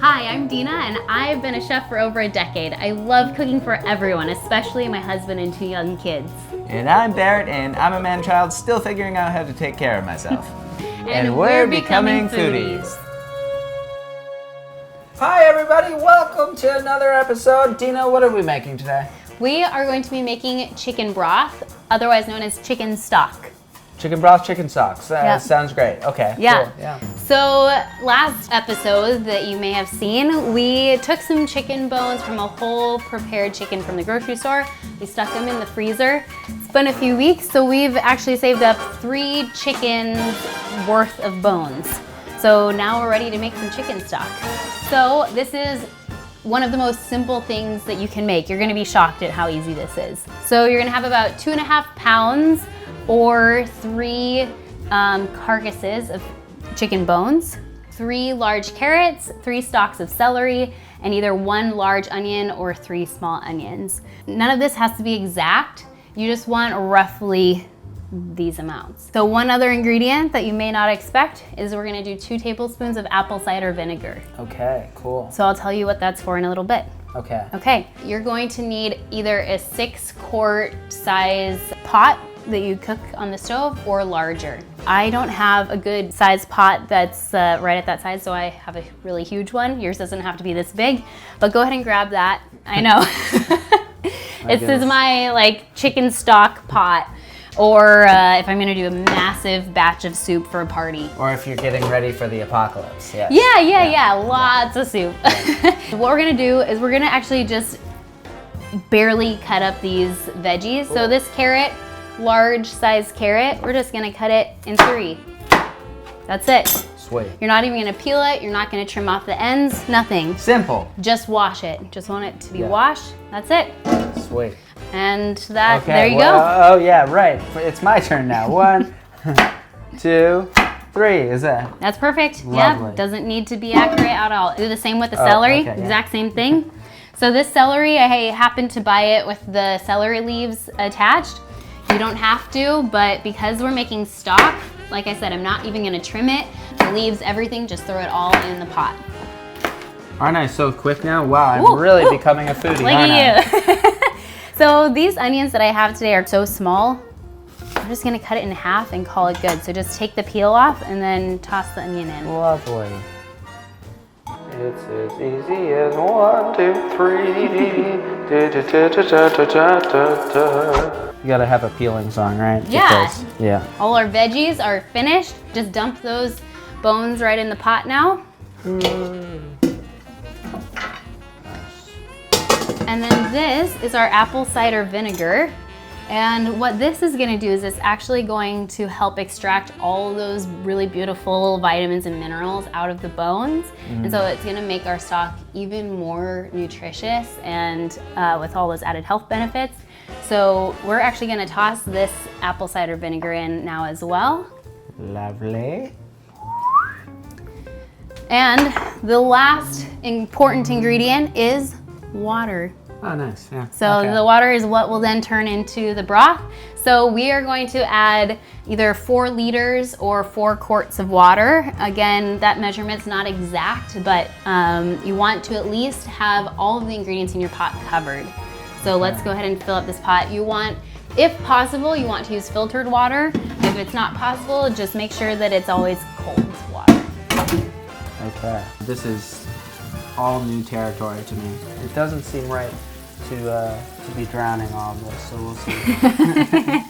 Hi, I'm Dina, and I've been a chef for over a decade. I love cooking for everyone, especially my husband and 2 young kids. And I'm Barrett, and I'm a man-child still figuring out how to take care of myself. and we're becoming foodies. Hi everybody, welcome to another episode. Dina, what are we making today? We are going to be making chicken broth, otherwise known as chicken stock. Chicken broth, chicken socks. Yep. Sounds great. Okay, Yeah. cool. Yeah. So last episode that you may have seen, we took some chicken bones from a whole prepared chicken from the grocery store. We stuck them in the freezer. It's been a few weeks, so we've actually saved up 3 chickens worth of bones. So now we're ready to make some chicken stock. So this is one of the most simple things that you can make. You're gonna be shocked at how easy this is. So you're gonna have about 2.5 pounds or 3 carcasses of chicken bones, 3 large carrots, 3 stalks of celery, and either 1 large onion or 3 small onions. None of this has to be exact. You just want roughly these amounts. So one other ingredient that you may not expect is we're gonna do 2 tablespoons of apple cider vinegar. Okay, cool. So I'll tell you what that's for in a little bit. Okay. Okay, you're going to need either a 6-quart size pot that you cook on the stove or larger. I don't have a good size pot that's right at that size, so I have a really huge one. Yours doesn't have to be this big, but go ahead and grab that. I know. This is my chicken stock pot, or if I'm gonna do a massive batch of soup for a party. Or if you're getting ready for the apocalypse, yes. Yeah, lots of soup. What we're gonna do is we're gonna actually just barely cut up these veggies. So this carrot, large size carrot, we're just gonna cut it in 3. That's it. Sweet. You're not even gonna peel it, you're not gonna trim off the ends, nothing. Simple. Just wash it. Just want it to be washed, that's it. Sweet. And that, Okay, there you go. go. Oh yeah, right. It's my turn now. 1, 2, 3, is that? That's perfect. Lovely. Yeah, doesn't need to be accurate at all. Do the same with the celery, okay, yeah. exact same thing. So this celery, I happened to buy it with the celery leaves attached. You don't have to, but because we're making stock, like I said, I'm not even gonna trim it. The leaves, everything, just throw it all in the pot. Aren't I so quick now? Wow, I'm really becoming a foodie, Look aren't at you. So these onions that I have today are so small, I'm just gonna cut it in half and call it good. So just take the peel off and then toss the onion in. Lovely. It's as easy as 1, 2, 3. You gotta have a peeling song, right? Yeah. Yeah. All our veggies are finished. Just dump those bones right in the pot now. And then this is our apple cider vinegar. And what this is gonna do is it's actually going to help extract all those really beautiful vitamins and minerals out of the bones. And so it's gonna make our stock even more nutritious and with all those added health benefits. So we're actually gonna toss this apple cider vinegar in now as well. Lovely. And the last important ingredient is water. Oh, nice, yeah. So the water is what will then turn into the broth. So we are going to add either 4 liters or 4 quarts of water. Again, that measurement's not exact, but you want to at least have all of the ingredients in your pot covered. So let's go ahead and fill up this pot. You want, if possible, you want to use filtered water. If it's not possible, just make sure that it's always cold water. Okay. This is all new territory to me. It doesn't seem right to be drowning all of this, so we'll see.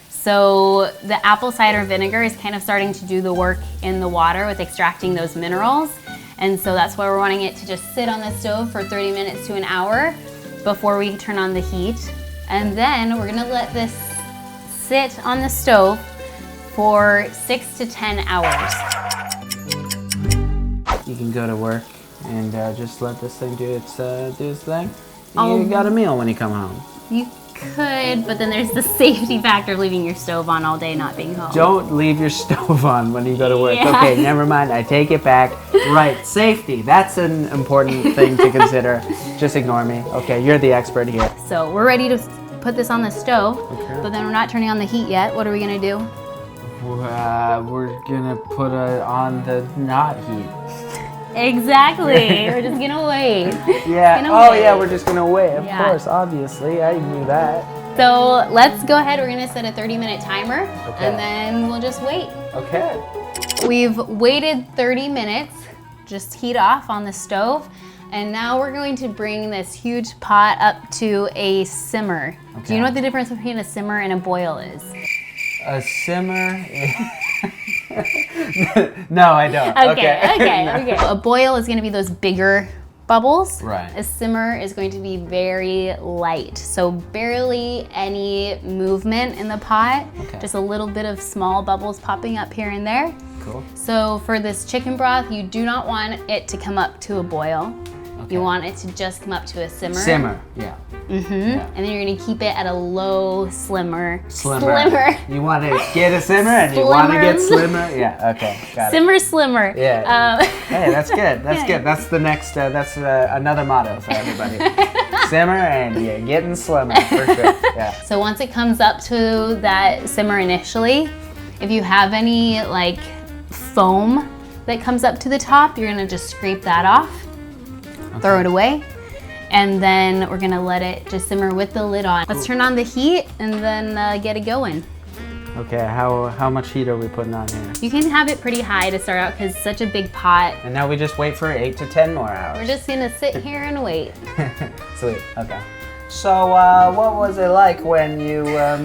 So the apple cider vinegar is kind of starting to do the work in the water with extracting those minerals. And so that's why we're wanting it to just sit on the stove for 30 minutes to an hour before we turn on the heat. And then we're gonna let this sit on the stove for 6 to 10 hours. You can go to work and just let this thing do its thing. You got a meal when you come home. You could, but then there's the safety factor of leaving your stove on all day not being home. Don't leave your stove on when you go to work. Yeah. Okay, never mind, I take it back. Right, safety, that's an important thing to consider. Just ignore me. Okay, you're the expert here. So we're ready to put this on the stove, Okay. but then we're not turning on the heat yet. What are we gonna do? We're gonna put it on the not heat. Exactly. We're just gonna wait. Yeah. Gonna wait. Yeah, we're just gonna wait. Of Yeah. course, obviously. I knew that. So let's go ahead. We're gonna set a 30-minute timer, Okay. and then we'll just wait. Okay. We've waited 30 minutes, just heat off on the stove, and now we're going to bring this huge pot up to a simmer. Okay. Do you know what the difference between a simmer and a boil is? A simmer. No, I don't. Okay. A boil is gonna be those bigger bubbles. Right. A simmer is going to be very light, so barely any movement in the pot. Okay. Just a little bit of small bubbles popping up here and there. Cool. So for this chicken broth, you do not want it to come up to a boil. Okay. You want it to just come up to a simmer. Simmer. Yeah. Mm-hmm. Yeah. And then you're gonna keep it at a low slimmer. Slimmer. You want to get a simmer and you want to get slimmer. Yeah. Okay. Got it. Simmer slimmer. Yeah. Hey, that's good. That's good. That's the next. That's another motto for everybody. Simmer and you're getting slimmer for sure. Yeah. So once it comes up to that simmer initially, if you have any like foam that comes up to the top, you're gonna just scrape that off, throw it away, and then we're gonna let it just simmer with the lid on. Let's turn on the heat and then get it going. Okay. How much heat are we putting on here? You can have it pretty high to start out because it's such a big pot. And now we just wait for 8 to 10 more hours. We're just gonna sit here and wait. Sweet. Okay. So, what was it like when you were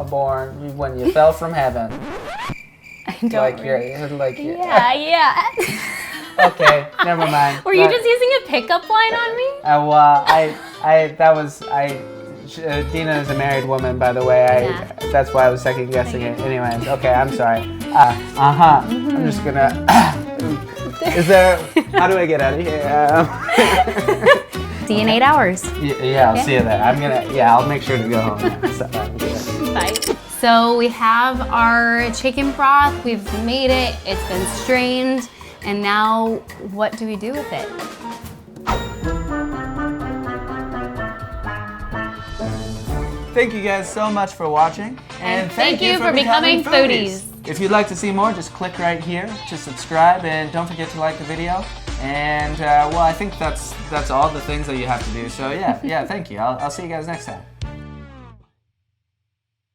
born? When you fell from heaven? I don't Yeah. Okay, never mind. Were you just using a pickup line on me? Dina is a married woman, by the way. That's why I was second guessing it. Anyways, okay, I'm sorry. I'm just gonna. How do I get out of here? See you in 8 hours. Yeah, I'll see you there. I'll make sure to go home now. So, Bye. So we have our chicken broth. We've made it. It's been strained. And now, what do we do with it? thank you guys so much for watching. And thank you for becoming foodies. If you'd like to see more, just click right here to subscribe, and don't forget to like the video. And I think that's all the things that you have to do. So yeah, thank you. I'll see you guys next time.